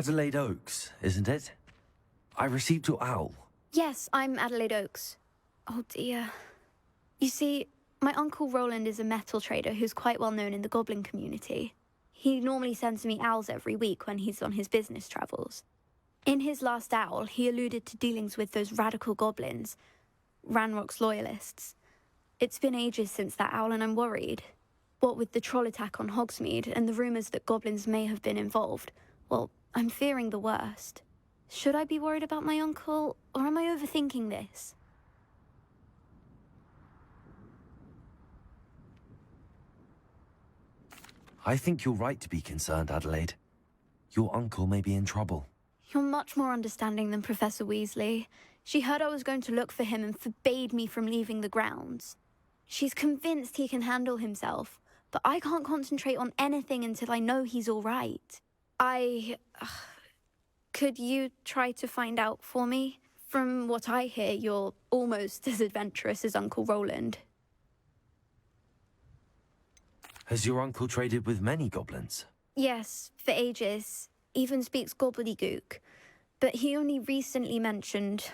Adelaide Oaks, isn't it? I received your owl. Yes, I'm Adelaide Oaks. Oh dear. You see, my Uncle Roland is a metal trader who's quite well known in the goblin community. He normally sends me owls every week when he's on his business travels. In his last owl, he alluded to dealings with those radical goblins, Ranrock's loyalists. It's been ages since that owl and I'm worried. What with the troll attack on Hogsmeade and the rumours that goblins may have been involved, well, I'm fearing the worst. Should I be worried about my uncle, or am I overthinking this? I think you're right to be concerned, Adelaide. Your uncle may be in trouble. You're much more understanding than Professor Weasley. She heard I was going to look for him and forbade me from leaving the grounds. She's convinced he can handle himself, but I can't concentrate on anything until I know he's all right. Could you try to find out for me? From what I hear, you're almost as adventurous as Uncle Roland. Has your uncle traded with many goblins? Yes, for ages. Even speaks gobbledygook. But he only recently mentioned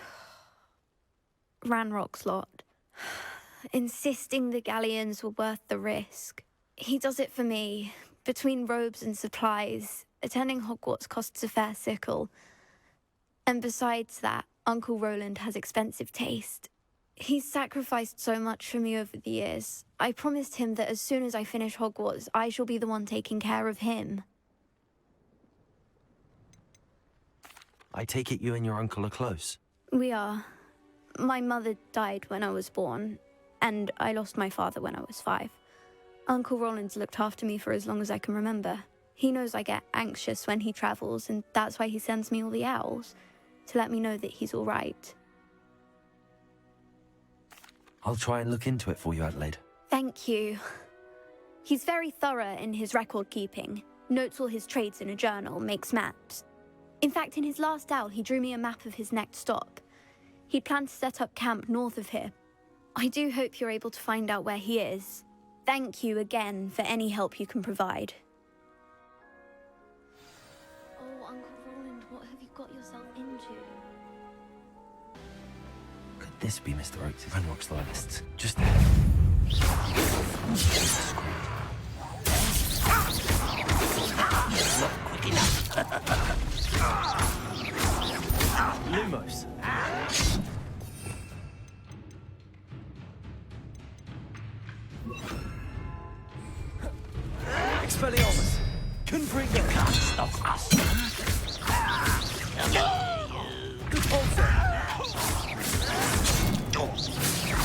Ranrock's lot, insisting the galleons were worth the risk. He does it for me. Between robes and supplies, attending Hogwarts costs a fair sickle. And besides that, Uncle Roland has expensive taste. He's sacrificed so much for me over the years. I promised him that as soon as I finish Hogwarts, I shall be the one taking care of him. I take it you and your uncle are close? We are. My mother died when I was born, and I lost my father when I was 5. Uncle Roland's looked after me for as long as I can remember. He knows I get anxious when he travels, and that's why he sends me all the owls, to let me know that he's all right. I'll try and look into it for you, Adelaide. Thank you. He's very thorough in his record keeping, notes all his trades in a journal, makes maps. In fact, in his last owl, he drew me a map of his next stop. He'd planned to set up camp north of here. I do hope you're able to find out where he is. Thank you again for any help you can provide. Oh, Uncle Roland, what have you got yourself into? Could this be Mr. Oaks' Ranrock's loyalists? Just... Not quick enough. Lumos. Expelliarmus. Confringo. You can't stop us. Repulsor.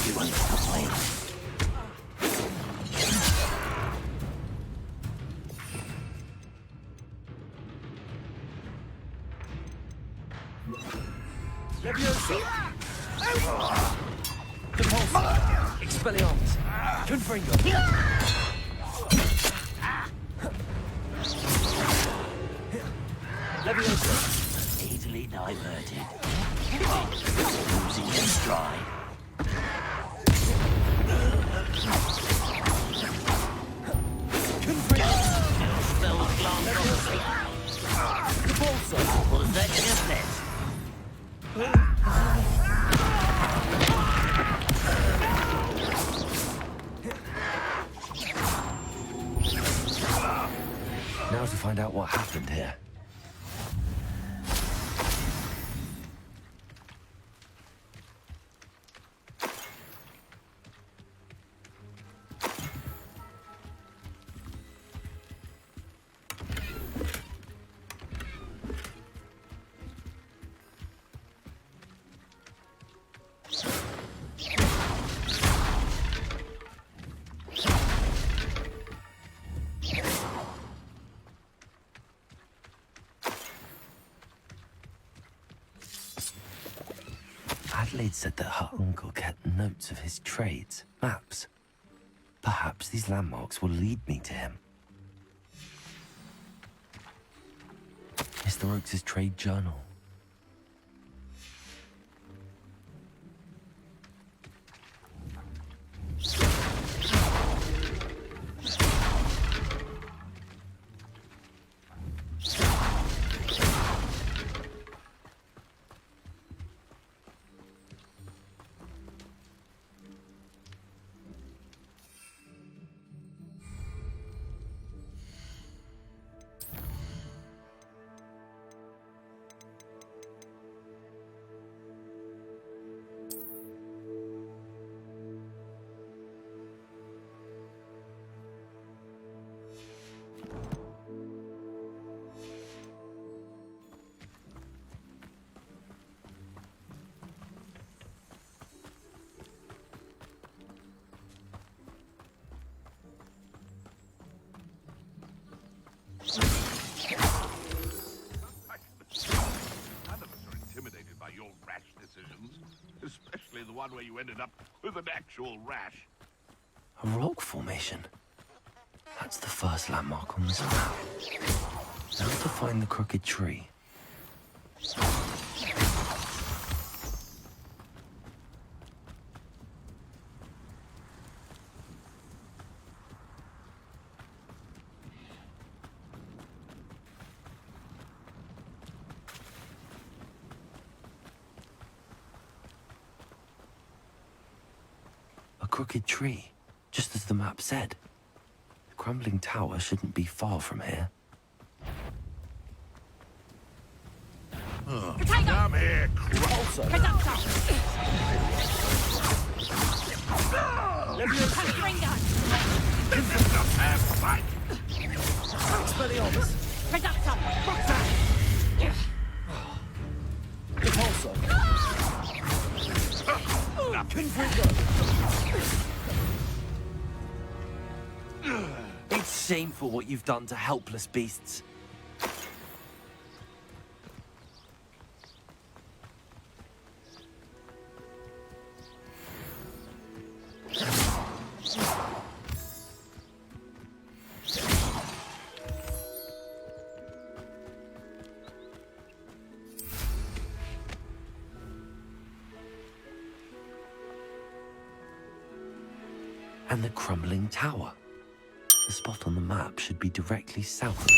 You won't stop me. Leviosa. Repulsor. Expelliarmus. Confringo. Leviosa. Easily diverted. Losing in stride. Spells glance Repulsor. was that just it? Now to find out what happened here. Adelaide said that her uncle kept notes of his trades, maps. Perhaps these landmarks will lead me to him. Mr. Oaks' trade journal. None of us are intimidated by your rash decisions, especially the one where you ended up with an actual rash. A rock formation. That's the first landmark on this map. Now to find the crooked tree. A crooked tree, just as the map said. The crumbling tower shouldn't be far from here. Come here, Also, fight! Expelliarmus! Repulsor! Confringo! It's shameful what you've done to helpless beasts. And the crumbling tower. The spot on the map should be directly south of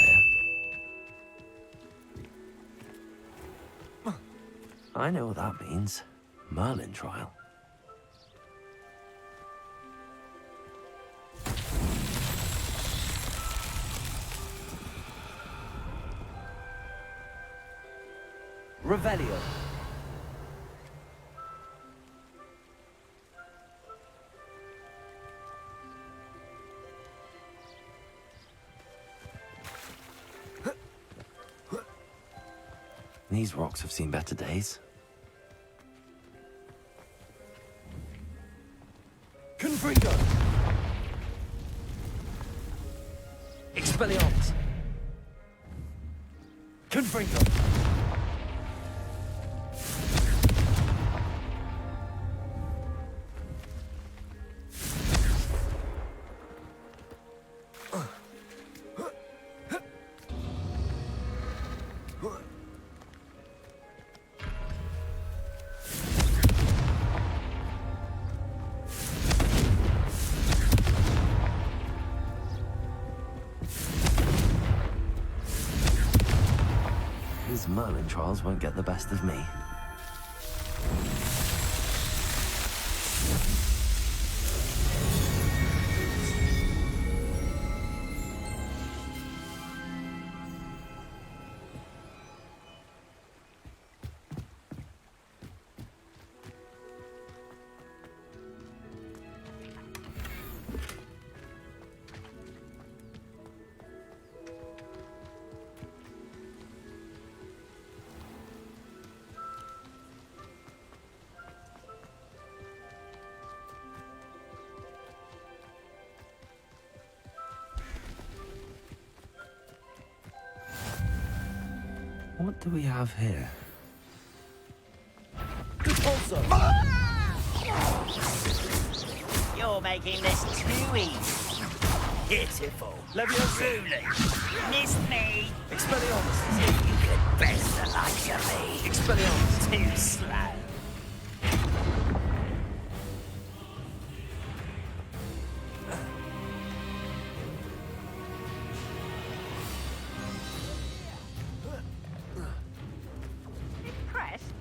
here. I know what that means. Merlin trial. Revelio! These rocks have seen better days. Confringo! Expelliarmus! Confringo! These Merlin trials won't get the best of me. What do we have here? Repulsor! You're making this too easy. Pitiful. Leviosa! Truly. Missed me. Expelliarmus! You could best the likes of me. Expelliarmus! Too slow. Impressed?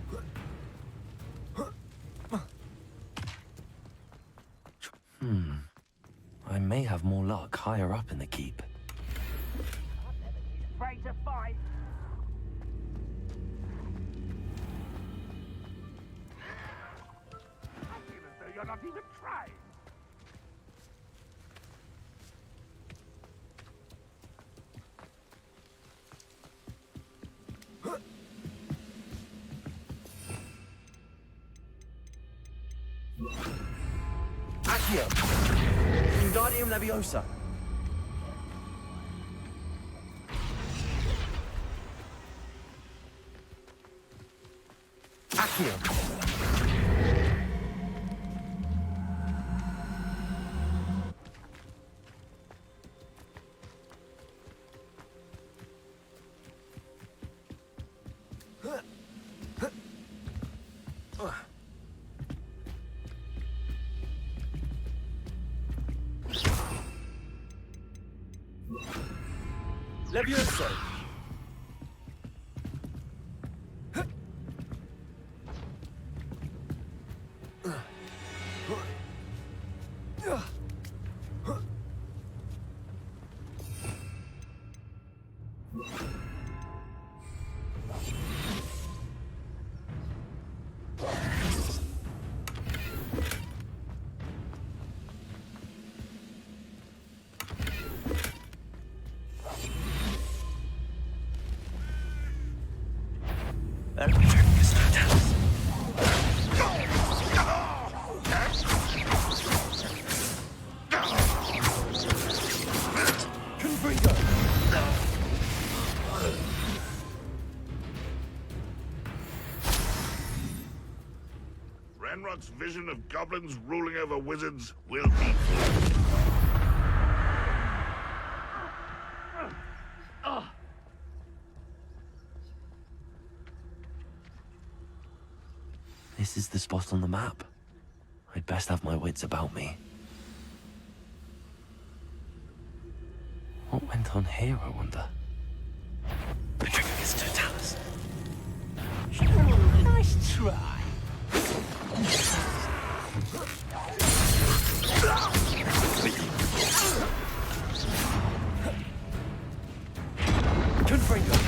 I may have more luck higher up in the keep. Afraid to fight. I feel as though you're not even trying. Accio! Wingardium Leviosa! Accio. Levioso. Ranrock's vision of goblins ruling over wizards will be fulfilled. This is the spot on the map. I'd best have my wits about me. What went on here, I wonder? The trigger gets two talents. Nice try. Confringo.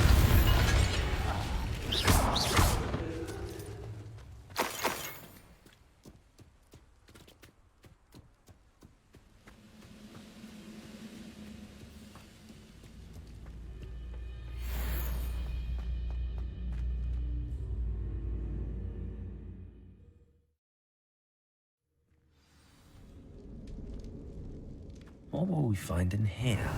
What will we find in here?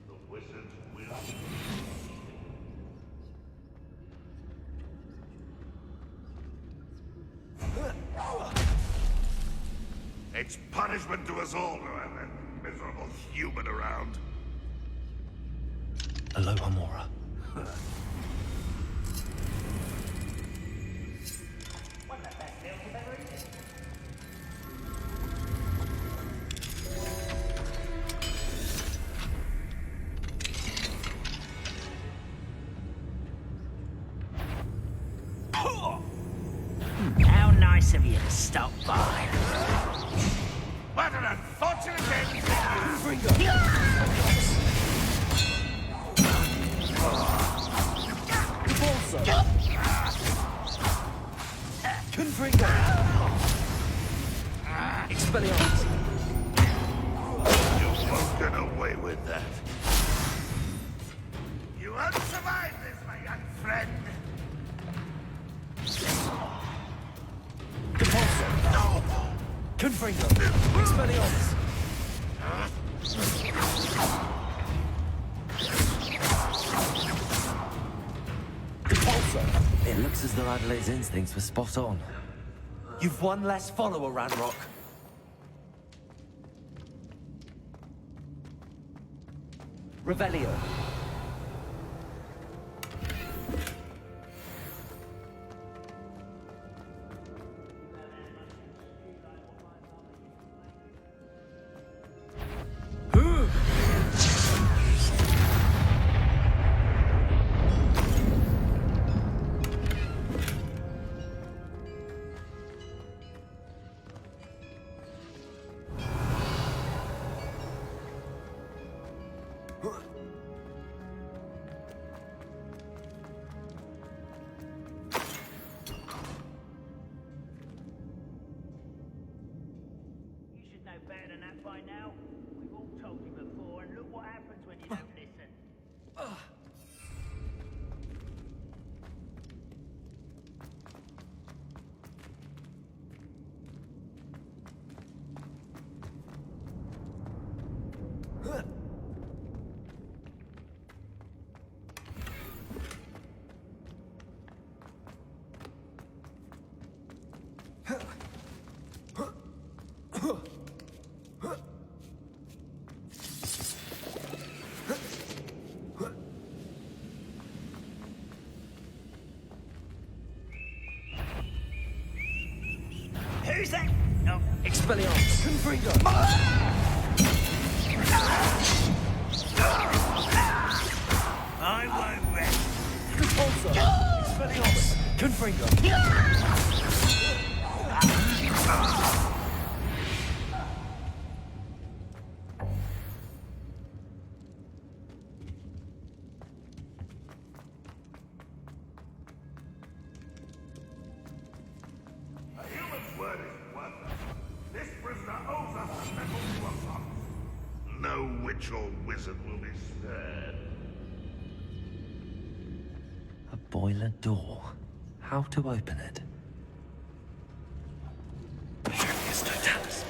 The wizards will. It's punishment to us all to have that miserable human around. Aloha Mora. How nice of you to stop by. What an unfortunate end! Bolsa. Confringo. Expelliarmus. You won't get away with that. You won't survive this, my young friend. Compulso. Confringo. Expelliarmus. Compulso. It looks as though Adelaide's instincts were spot on. You've one less follower, Ranrock. Revelio. Expelliarmus! Confringo! I won't rest. Repulsor! Expelliarmus! Confringo! A human's word is worthless. This prisoner owes us a metal box. No witch or wizard will be spared. A boiler door. How to open it? Furious Totalis.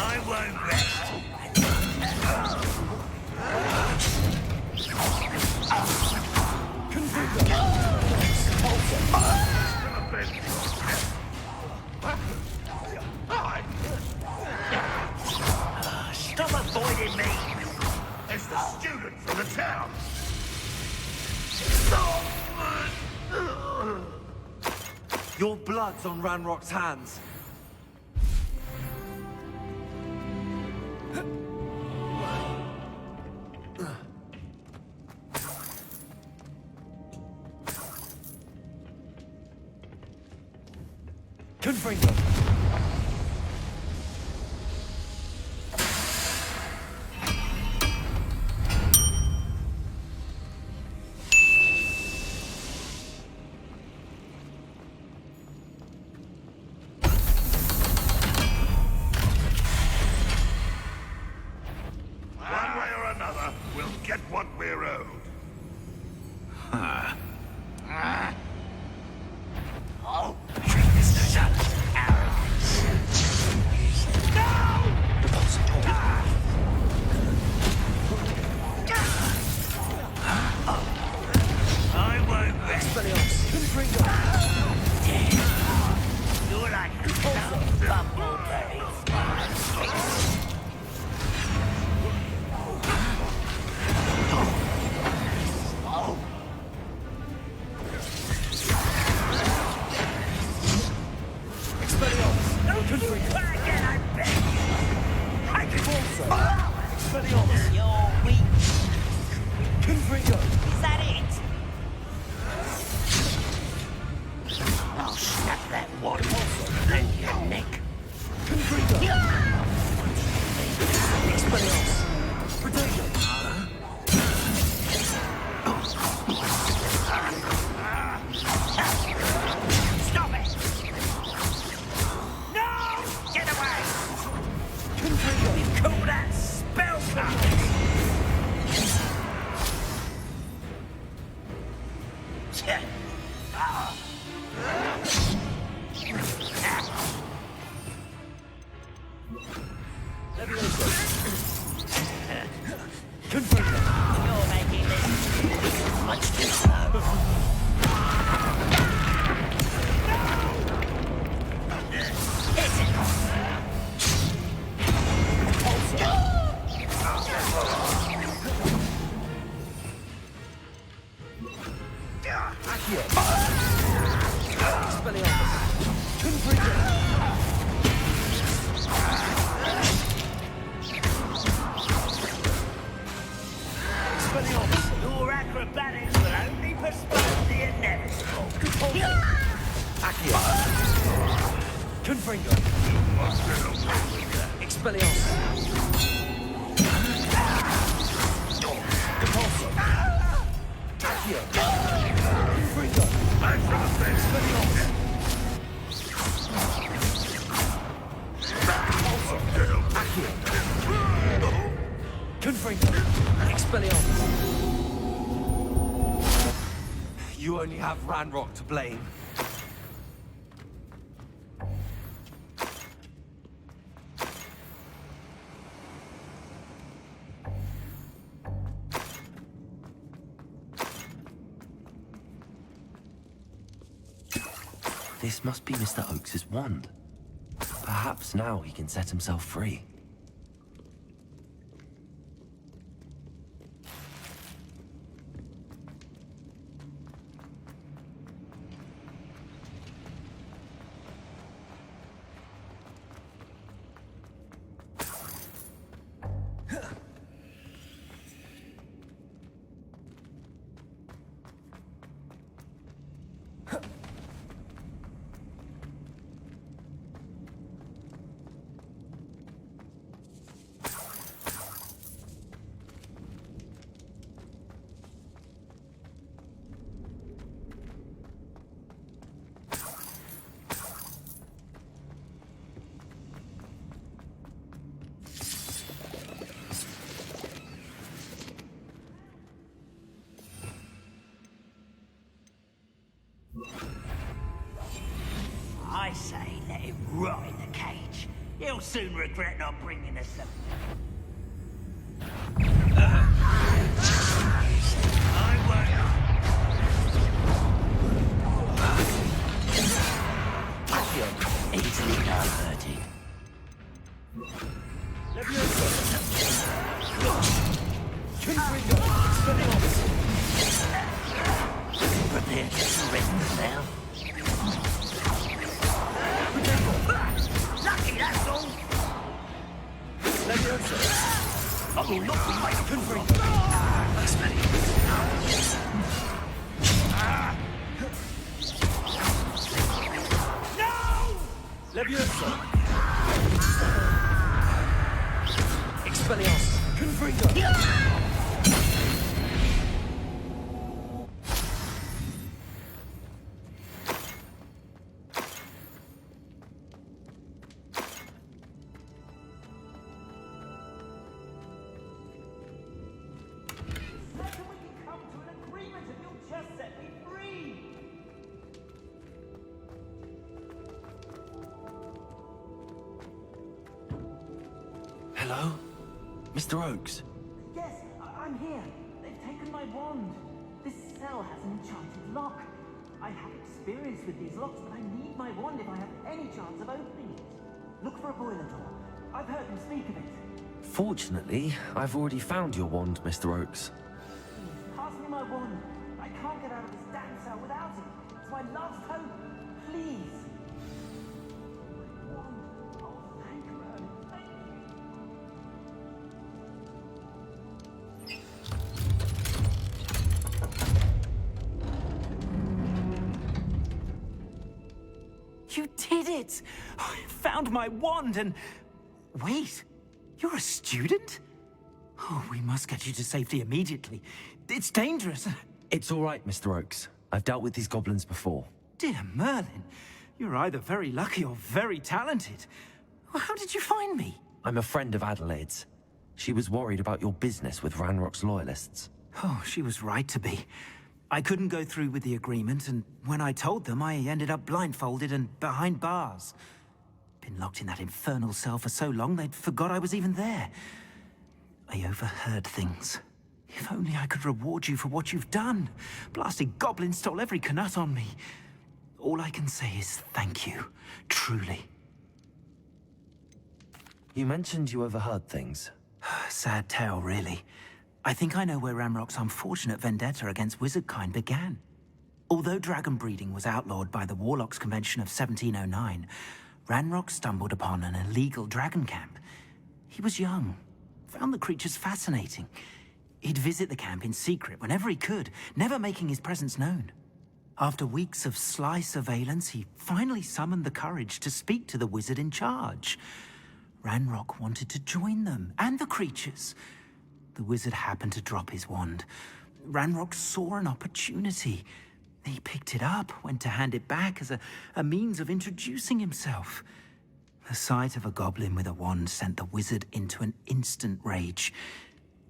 I won't rest. Stop avoiding me. It's the student from the town. Your blood's on Ranrock's hands. Confringo! One way or another, we'll get what we're owed. Oh, treat this as arrogance. I won't rest. Expelliarmus! Confringo! You're like a bumblebee. Expelliarmus! Confringo! Try again, I beg you. I can Repulsor! Expelliarmus! You're weak. Confringo! Is that it? I'll snap that one and your neck. Confringo! Expelliarmus! Protego! Stop it! No! Get away! Confringo! Call that spellcasting! Confringo! You're making this much too slow. Hit it! Accio! Expelliarmus! Confringo! Expelliarmus! Your acrobatics will only postpone the inevitable. Accio! Confringo! Expelliarmus! Repulsor! Accio! Confringo! Expelliarmus! Repulsor! Accio! Confringo! Expelliarmus! You only have Ranrock to blame. This must be Mr. Oakes's wand. Perhaps now he can set himself free. I say let him rot in the cage. He'll soon regret not bringing us some. I won't. You're easily diverted. Prepare to surrender now. Lucky, that's all. I will not be made confront. That's better. No! Leviosa! Expelliarmus! Confringo! Hello? Mr. Oakes? Yes, I'm here. They've taken my wand. This cell has an enchanted lock. I have experience with these locks, but I need my wand if I have any chance of opening it. Look for a boiler door. I've heard them speak of it. Fortunately, I've already found your wand, Mr. Oakes. Please, pass me my wand. I can't get out of this damn cell without it. It's my last hope. Please. My wand. Oh, thank you, Merlin. Thank you. You did it! I found my wand and... Wait, you're a student? Oh, we must get you to safety immediately. It's dangerous. It's all right, Mr. Oakes. I've dealt with these goblins before. Dear Merlin, you're either very lucky or very talented. Well, how did you find me? I'm a friend of Adelaide's. She was worried about your business with Ranrock's loyalists. Oh, she was right to be. I couldn't go through with the agreement, and when I told them, I ended up blindfolded and behind bars. Been locked in that infernal cell for so long, they'd forgot I was even there. I overheard things. If only I could reward you for what you've done. Blasted goblins stole every Knut on me. All I can say is thank you, truly. You mentioned you overheard things. Sad tale, really. I think I know where Ranrock's unfortunate vendetta against wizardkind began. Although dragon breeding was outlawed by the Warlocks Convention of 1709, Ranrock stumbled upon an illegal dragon camp. He was young, found the creatures fascinating. He'd visit the camp in secret whenever he could, never making his presence known. After weeks of sly surveillance, he finally summoned the courage to speak to the wizard in charge. Ranrock wanted to join them, and the creatures. The wizard happened to drop his wand. Ranrock saw an opportunity. He picked it up, went to hand it back as a means of introducing himself. The sight of a goblin with a wand sent the wizard into an instant rage.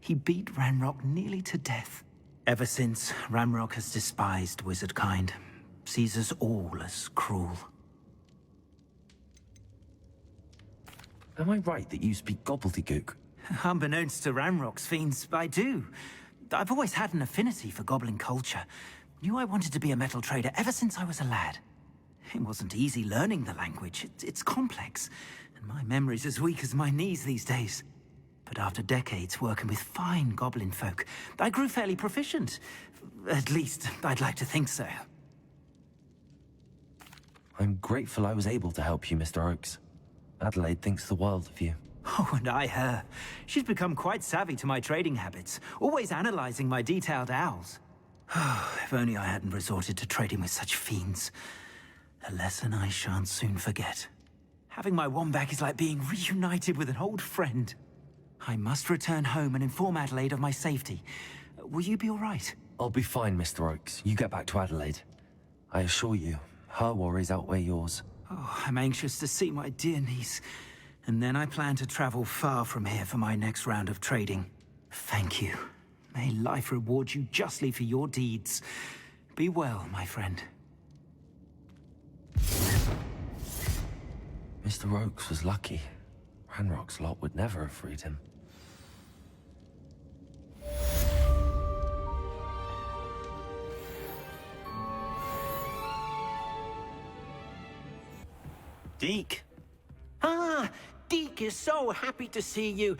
He beat Ranrock nearly to death. Ever since, Ranrock has despised wizardkind, sees us all as cruel. Am I right that you speak gobbledygook? Unbeknownst to Ranrock's fiends, I do. I've always had an affinity for goblin culture. Knew I wanted to be a metal trader ever since I was a lad. It wasn't easy learning the language. It's complex, and my memory's as weak as my knees these days. But after decades working with fine goblin folk, I grew fairly proficient. At least, I'd like to think so. I'm grateful I was able to help you, Mr. Oakes. Adelaide thinks the world of you. Oh, and I her. She's become quite savvy to my trading habits, always analyzing my detailed owls. If only I hadn't resorted to trading with such fiends. A lesson I shan't soon forget. Having my wand back is like being reunited with an old friend. I must return home and inform Adelaide of my safety. Will you be all right? I'll be fine, Mr. Oakes. You get back to Adelaide. I assure you, her worries outweigh yours. Oh, I'm anxious to see my dear niece. And then I plan to travel far from here for my next round of trading. Thank you. May life reward you justly for your deeds. Be well, my friend. Mr. Oakes was lucky. Ranrock's lot would never have freed him. Deke. Ah, Deke is so happy to see you.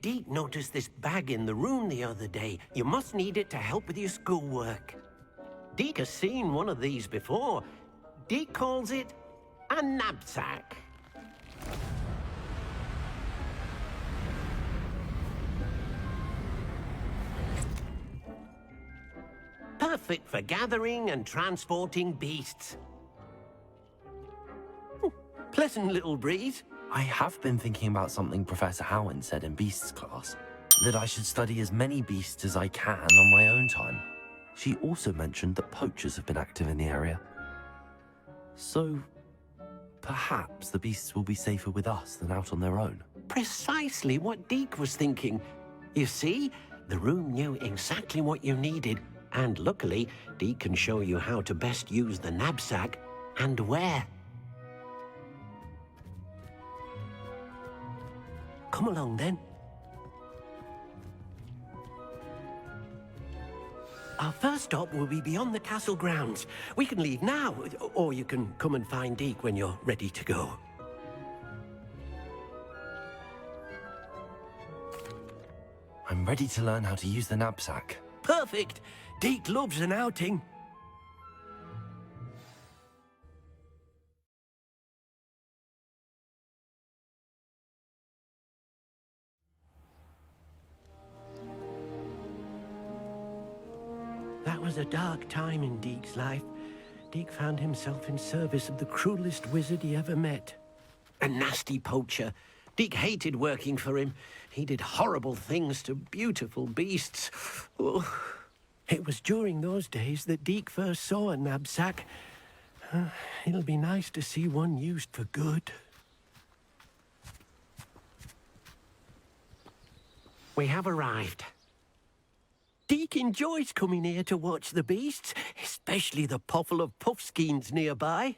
Deke noticed this bag in the room the other day. You must need it to help with your schoolwork. Deke has seen one of these before. Deke calls it a knapsack. Perfect for gathering and transporting beasts. Pleasant little breeze. I have been thinking about something Professor Howland said in Beasts class. That I should study as many beasts as I can on my own time. She also mentioned that poachers have been active in the area. So, perhaps the beasts will be safer with us than out on their own. Precisely what Deke was thinking. You see, the room knew exactly what you needed, and luckily, Deke can show you how to best use the knapsack and where. Come along, then. Our first stop will be beyond the castle grounds. We can leave now, or you can come and find Deke when you're ready to go. I'm ready to learn how to use the knapsack. Perfect! Deke loves an outing. That was a dark time in Deke's life. Deke found himself in service of the cruelest wizard he ever met. A nasty poacher. Deke hated working for him. He did horrible things to beautiful beasts. Oh. It was during those days that Deke first saw a knapsack. It'll be nice to see one used for good. We have arrived. Deke enjoys coming here to watch the beasts, especially the potful of puffskeins nearby.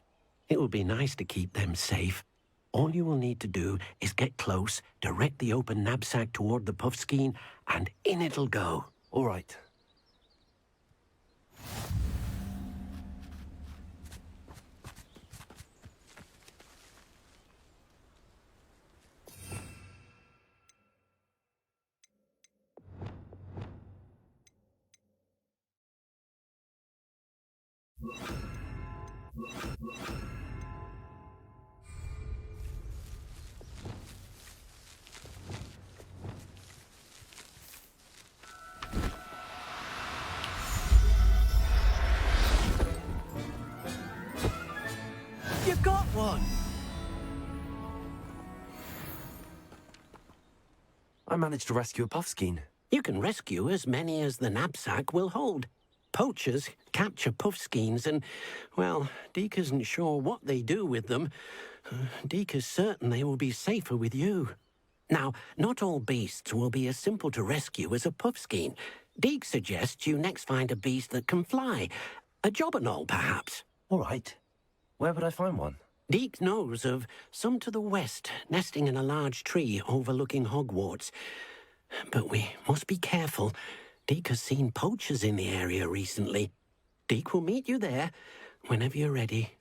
It will be nice to keep them safe. All you will need to do is get close, direct the open knapsack toward the puffskein, and in it'll go. All right. You got one! I managed to rescue a puffskein. You can rescue as many as the knapsack will hold. Poachers capture puffskeins and, well, Deke isn't sure what they do with them. Deke is certain they will be safer with you. Now, not all beasts will be as simple to rescue as a puffskein. Deke suggests you next find a beast that can fly. A jobberknoll, perhaps. All right. Where would I find one? Deke knows of some to the west, nesting in a large tree overlooking Hogwarts. But we must be careful. Deke has seen poachers in the area recently. Deke will meet you there whenever you're ready.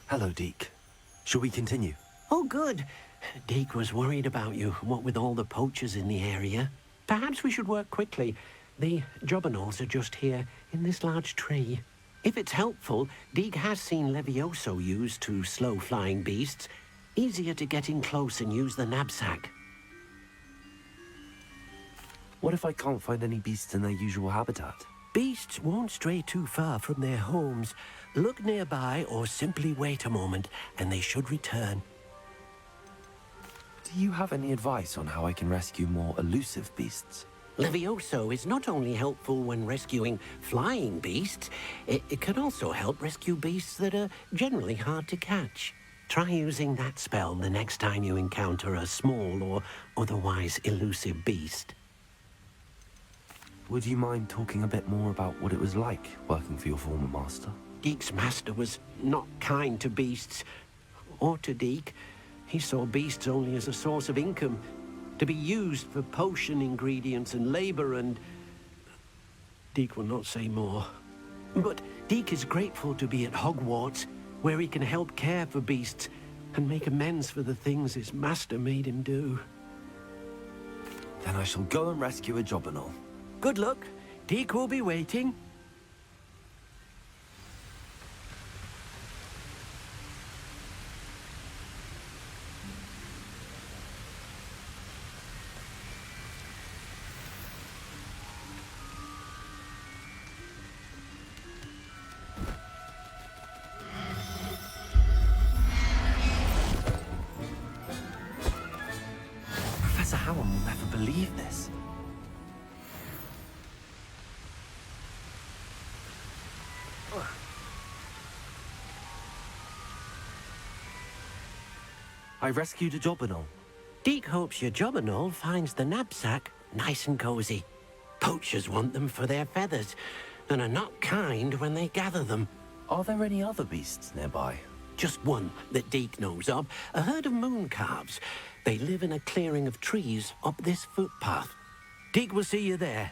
Hello, Deke. Shall we continue? Oh, good. Deke was worried about you, what with all the poachers in the area. Perhaps we should work quickly. The jobberknolls are just here, in this large tree. If it's helpful, Deke has seen Levioso used to slow flying beasts. Easier to get in close and use the knapsack. What if I can't find any beasts in their usual habitat? Beasts won't stray too far from their homes. Look nearby or simply wait a moment, and they should return. Do you have any advice on how I can rescue more elusive beasts? Levioso is not only helpful when rescuing flying beasts, it can also help rescue beasts that are generally hard to catch. Try using that spell the next time you encounter a small or otherwise elusive beast. Would you mind talking a bit more about what it was like working for your former master? Deke's master was not kind to beasts, or to Deke. He saw beasts only as a source of income, to be used for potion ingredients and labor, and Deke will not say more. But Deke is grateful to be at Hogwarts, where he can help care for beasts and make amends for the things his master made him do. Then I shall go and rescue a jobberknoll. Good luck. Deke will be waiting. Professor Howard will never believe this. I rescued a jobberknoll. Deke hopes your jobberknoll finds the knapsack nice and cozy. Poachers want them for their feathers, and are not kind when they gather them. Are there any other beasts nearby? Just one that Deke knows of, a herd of moon calves. They live in a clearing of trees up this footpath. Deke will see you there.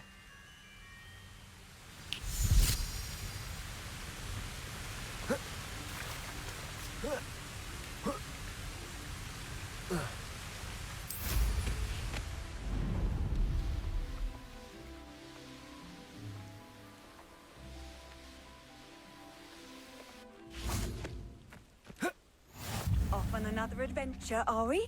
Off on another adventure, are we?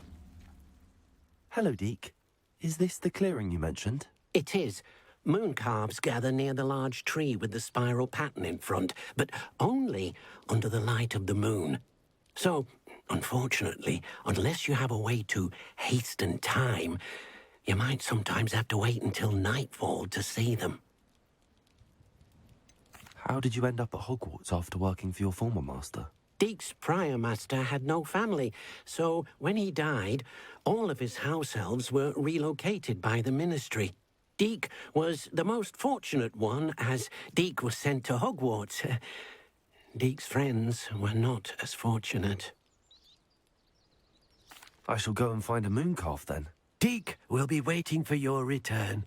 Hello, Deke. Is this the clearing you mentioned? It is. Moon calves gather near the large tree with the spiral pattern in front, but only under the light of the moon. So, unfortunately, unless you have a way to hasten time, you might sometimes have to wait until nightfall to see them. How did you end up at Hogwarts after working for your former master? Deke's prior master had no family, so when he died, all of his house elves were relocated by the ministry. Deke was the most fortunate one, as Deke was sent to Hogwarts. Deke's friends were not as fortunate. I shall go and find a moon calf then. Deke will be waiting for your return.